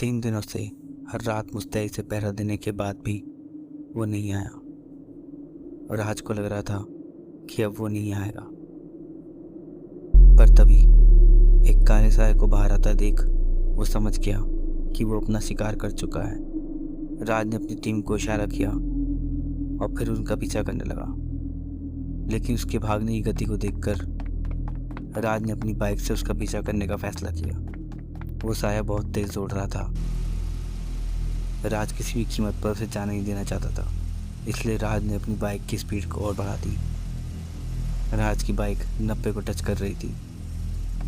3 दिनों से हर रात मुस्तैदी से पहरा देने के बाद भी वो नहीं आया और आज को लग रहा था कि अब वो नहीं आएगा। पर तभी एक काले साए को बाहर आता देख वो समझ गया कि वो अपना शिकार कर चुका है। राज ने अपनी टीम को इशारा किया और फिर उनका पीछा करने लगा, लेकिन उसके भागने की गति को देखकर राज ने अपनी बाइक से उसका पीछा करने का फैसला किया। वो साया बहुत तेज दौड़ रहा था। राज किसी भी कीमत पर उसे जाने नहीं देना चाहता था, इसलिए राज ने अपनी बाइक की स्पीड को और बढ़ा दी। राज की बाइक 90 को टच कर रही थी,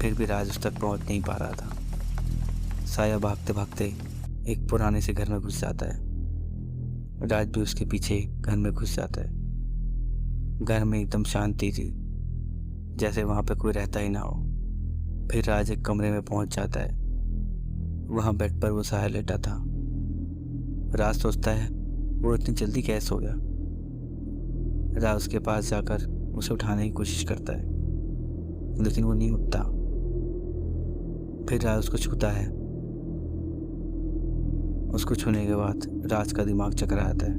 फिर भी राज उस तक पहुंच नहीं पा रहा था। साया भागते भागते एक पुराने से घर में घुस जाता है। राज भी उसके पीछे घर में घुस जाता है। घर में एकदम शांति थी, जैसे वहां पे कोई रहता ही ना हो। फिर राज एक कमरे में पहुंच जाता है। वहां बेड पर वो साया लेटा था। राज सोचता है वो इतनी जल्दी कैसे सो गया। राज उसके पास जाकर उसे उठाने की कोशिश करता है, लेकिन वो नहीं उठता। फिर राज उसको छूता है। उसको छूने के बाद राज का दिमाग चकरा आता है।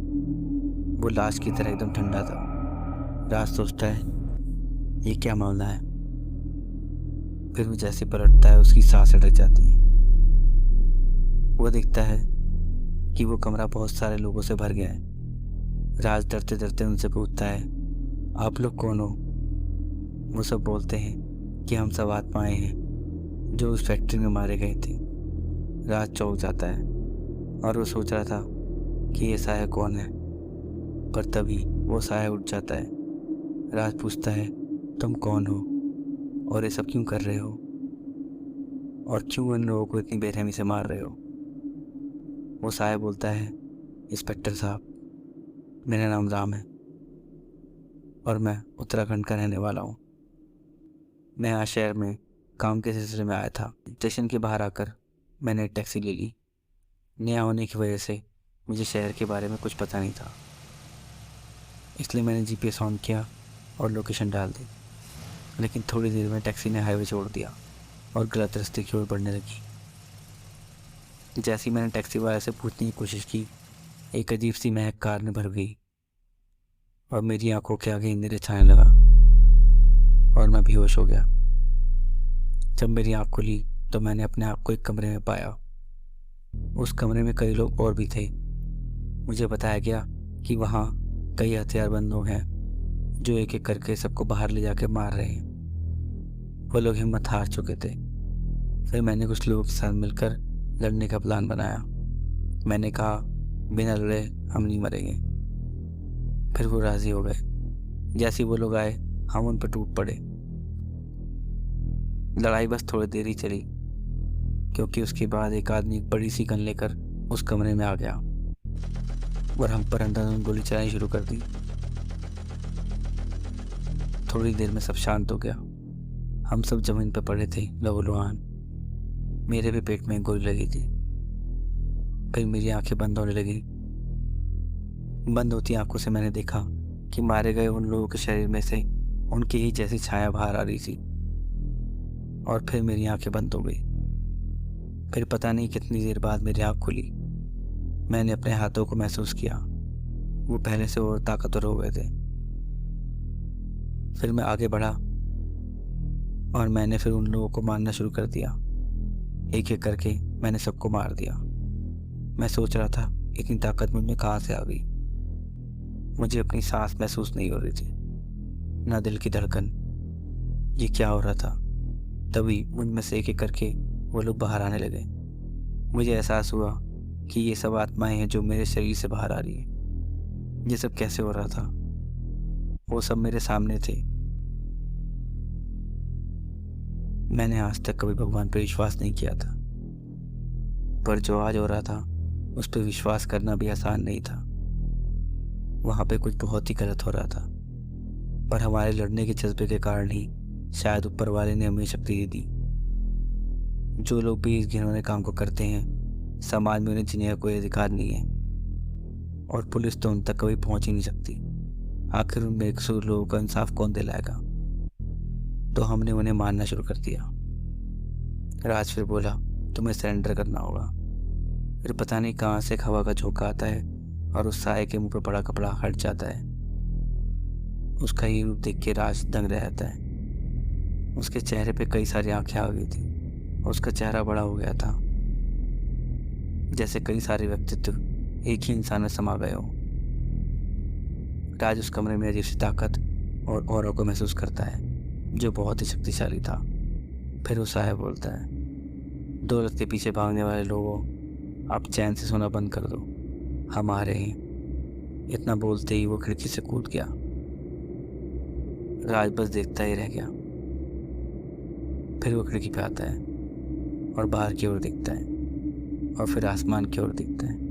वो लाश की तरह एकदम ठंडा था। राज सोचता है ये क्या मामला है। फिर वो जैसे पलटता है उसकी सांस अटक जाती है। वो देखता है कि वो कमरा बहुत सारे लोगों से भर गया है। राज डरते डरते उनसे पूछता है, आप लोग कौन हो? वो सब बोलते हैं कि हम सब आत्माएं हैं जो उस फैक्ट्री में मारे गए थे। राज चौंक जाता है और वो सोच रहा था कि ये साया कौन है, पर तभी वो साया उठ जाता है। राज पूछता है, तुम कौन हो और ये सब क्यों कर रहे हो, और क्यों इन लोगों को इतनी बेरहमी से मार रहे हो? वो साया बोलता है, इंस्पेक्टर साहब, मेरा नाम राम है और मैं उत्तराखंड का रहने वाला हूँ। मैं यहाँ शहर में काम के सिलसिले में आया था। स्टेशन के बाहर आकर मैंने एक टैक्सी ले ली। नया होने की वजह से मुझे शहर के बारे में कुछ पता नहीं था, इसलिए मैंने जीपीएस ऑन किया और लोकेशन डाल दी। लेकिन थोड़ी देर में टैक्सी ने हाईवे छोड़ दिया और गलत रास्ते की ओर बढ़ने लगी। जैसे ही मैंने टैक्सी वाले से पूछने की कोशिश की, एक अजीब सी महक कार में भर गई और मेरी आंखों के आगे अंधेरे छाने लगा और मैं बेहोश हो गया। जब मेरी आँख खुली तो मैंने अपने आप को एक कमरे में पाया। उस कमरे में कई लोग और भी थे। मुझे बताया गया कि वहाँ कई हथियारबंद लोग हैं जो एक एक करके सबको बाहर ले जाके मार रहे हैं। वो लोग हिम्मत हार चुके थे। फिर मैंने कुछ लोगों के साथ मिलकर लड़ने का प्लान बनाया। मैंने कहा, बिना लड़े हम नहीं मरेंगे। फिर वो राज़ी हो गए। जैसे वो लोग आए, हम उन पर टूट पड़े। लड़ाई बस थोड़ी देर ही चली, क्योंकि उसके बाद एक आदमी एक बड़ी सी गन लेकर उस कमरे में आ गया और हम पर अंधाधुंध गोली चलानी शुरू कर दी। थोड़ी देर में सब शांत हो गया। हम सब जमीन पर पड़े थे लहूलुहान। मेरे भी पेट में गोली लगी थी। फिर मेरी आंखें बंद होने लगी। बंद होती आंखों से मैंने देखा कि मारे गए उन लोगों के शरीर में से उनकी ही जैसी छाया बाहर आ रही थी, और फिर मेरी आंखें बंद हो गई। फिर पता नहीं कितनी देर बाद मेरी आंख खुली। मैंने अपने हाथों को महसूस किया, वो पहले से और ताकतवर हो गए थे। फिर मैं आगे बढ़ा और मैंने फिर उन लोगों को मारना शुरू कर दिया। एक एक करके मैंने सबको मार दिया। मैं सोच रहा था इतनी ताकत मुझ में कहाँ से आ गई। मुझे अपनी सांस महसूस नहीं हो रही थी, ना दिल की धड़कन। ये क्या हो रहा था? तभी मुझ में से एक एक करके वो लोग बाहर आने लगे। मुझे एहसास हुआ कि ये सब आत्माएं हैं जो मेरे शरीर से बाहर आ रही हैं। ये सब कैसे हो रहा था? वो सब मेरे सामने थे। मैंने आज तक कभी भगवान पर विश्वास नहीं किया था, पर जो आज हो रहा था उस पर विश्वास करना भी आसान नहीं था। वहाँ पे कुछ बहुत ही गलत हो रहा था, पर हमारे लड़ने के जज्बे के कारण ही शायद ऊपर वाले ने हमें शक्ति दे दी। जो लोग भी इस घिनौने काम को करते हैं, समाज में उन्हें जीने का कोई अधिकार नहीं है, और पुलिस तो उन तक कभी पहुंच ही नहीं सकती। आखिर उन बेकसूर लोगों का इंसाफ कौन दिलाएगा? तो हमने उन्हें मारना शुरू कर दिया। राज फिर बोला, तुम्हें सरेंडर करना होगा। फिर पता नहीं कहाँ से एक हवा का झोंका आता है और उस साये के मुंह पर पड़ा कपड़ा हट जाता है। उसका ये रूप देख के राज दंग रहता है। उसके चेहरे पे कई सारी आंखें आ गई थी और उसका चेहरा बड़ा हो गया था, जैसे कई सारे व्यक्तित्व एक ही इंसान में समा गए हो। राज उस कमरे में अजीब सी ताकत और ऑरा को महसूस करता है जो बहुत ही शक्तिशाली था। फिर वो साया बोलता है, दौलत के पीछे भागने वाले लोगों, आप चैन से सोना बंद कर दो, हम आ रहे हैं। इतना बोलते ही वो खिड़की से कूद गया। राज बस देखता ही रह गया। फिर वो खिड़की पे आता है और बाहर की ओर देखता है और फिर आसमान की ओर देखता है।